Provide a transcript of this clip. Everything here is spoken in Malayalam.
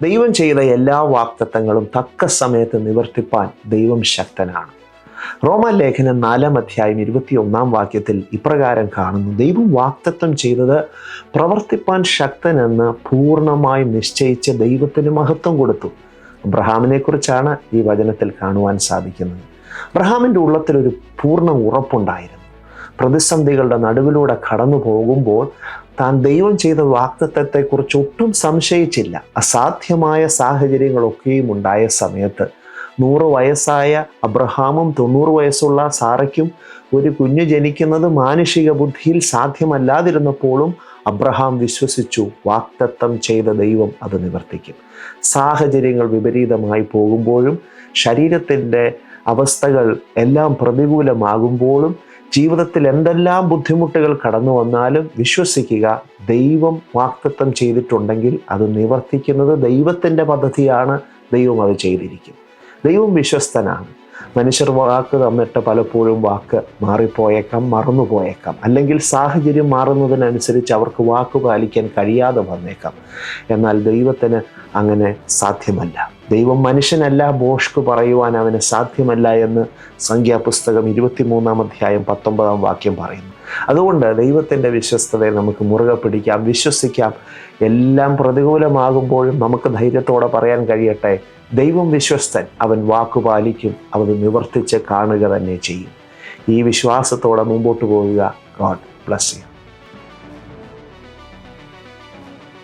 ദൈവം ചെയ്ത എല്ലാ വാഗ്ദത്തങ്ങളും തക്ക സമയത്ത് നിവർത്തിപ്പാൻ ദൈവം ശക്തനാണ്. റോമാലേഖനം 4-ാം 21 ഇപ്രകാരം കാണുന്നു: ദൈവം വാഗ്ദത്തം ചെയ്തത് പ്രവർത്തിപ്പാൻ ശക്തനെന്ന് പൂർണ്ണമായും നിശ്ചയിച്ച് ദൈവത്തിന് മഹത്വം കൊടുത്തു. അബ്രഹാമിനെ കുറിച്ചാണ് ഈ വചനത്തിൽ കാണുവാൻ സാധിക്കുന്നത്. അബ്രഹാമിൻ്റെ ഉള്ളത്തിലൊരു പൂർണ്ണ ഉറപ്പുണ്ടായിരുന്നു. പ്രതിസന്ധികളുടെ നടുവിലൂടെ കടന്നു പോകുമ്പോൾ താൻ ദൈവം ചെയ്ത വാഗ്ദത്തത്തെക്കുറിച്ച് ഒട്ടും സംശയിച്ചില്ല. അസാധ്യമായ സാഹചര്യങ്ങളൊക്കെയും ഉണ്ടായ സമയത്ത് 100 വയസ്സായ അബ്രഹാമും 90 വയസ്സുള്ള സാറയ്ക്കും ഒരു കുഞ്ഞ് ജനിക്കുന്നത് മാനുഷിക ബുദ്ധിയിൽ സാധ്യമല്ലാതിരുന്നപ്പോഴും അബ്രഹാം വിശ്വസിച്ചു, വാഗ്ദത്തം ചെയ്ത ദൈവം അത് നിവർത്തിക്കും. സാഹചര്യങ്ങൾ വിപരീതമായി പോകുമ്പോഴും ശരീരത്തിൻ്റെ അവസ്ഥകൾ എല്ലാം പ്രതികൂലമാകുമ്പോഴും ജീവിതത്തിൽ എന്തെല്ലാം ബുദ്ധിമുട്ടുകൾ കടന്നു വന്നാലും വിശ്വസിക്കുക, ദൈവം വാഗ്ദത്തം ചെയ്തിട്ടുണ്ടെങ്കിൽ അത് നിവർത്തിക്കുന്നത് ദൈവത്തിൻ്റെ പദ്ധതിയാണ്. ദൈവം അത് ചെയ്തിരിക്കും. ദൈവം വിശ്വസ്തനാണ്. മനുഷ്യർ വാക്ക് തന്നിട്ട് പലപ്പോഴും വാക്ക് മാറിപ്പോയേക്കാം, മറന്നുപോയേക്കാം, അല്ലെങ്കിൽ സാഹചര്യം മാറുന്നതിനനുസരിച്ച് അവർക്ക് വാക്ക് പാലിക്കാൻ കഴിയാതെ വന്നേക്കാം. എന്നാൽ ദൈവത്തിന് അങ്ങനെ സാധ്യമല്ല. ദൈവം മനുഷ്യനല്ല, ഭോഷ്ക് പറയുവാൻ അവന് സാധ്യമല്ല എന്ന് സംഖ്യാപുസ്തകം 23-ാം 19 പറയുന്നു. അതുകൊണ്ട് ദൈവത്തിൻ്റെ വിശ്വസ്തതയെ നമുക്ക് മുറുകെ പിടിക്കാം, വിശ്വസിക്കാം. എല്ലാം പ്രതികൂലമാകുമ്പോഴും നമുക്ക് ധൈര്യത്തോടെ പറയാൻ കഴിയട്ടെ, ദൈവം വിശ്വസ്തൻ, അവൻ വാക്കുപാലിക്കും, അവൻ നിവർത്തിച്ച് കാണുക തന്നെ ചെയ്യും. ഈ വിശ്വാസത്തോടെ മുമ്പോട്ട് പോവുക. God bless you.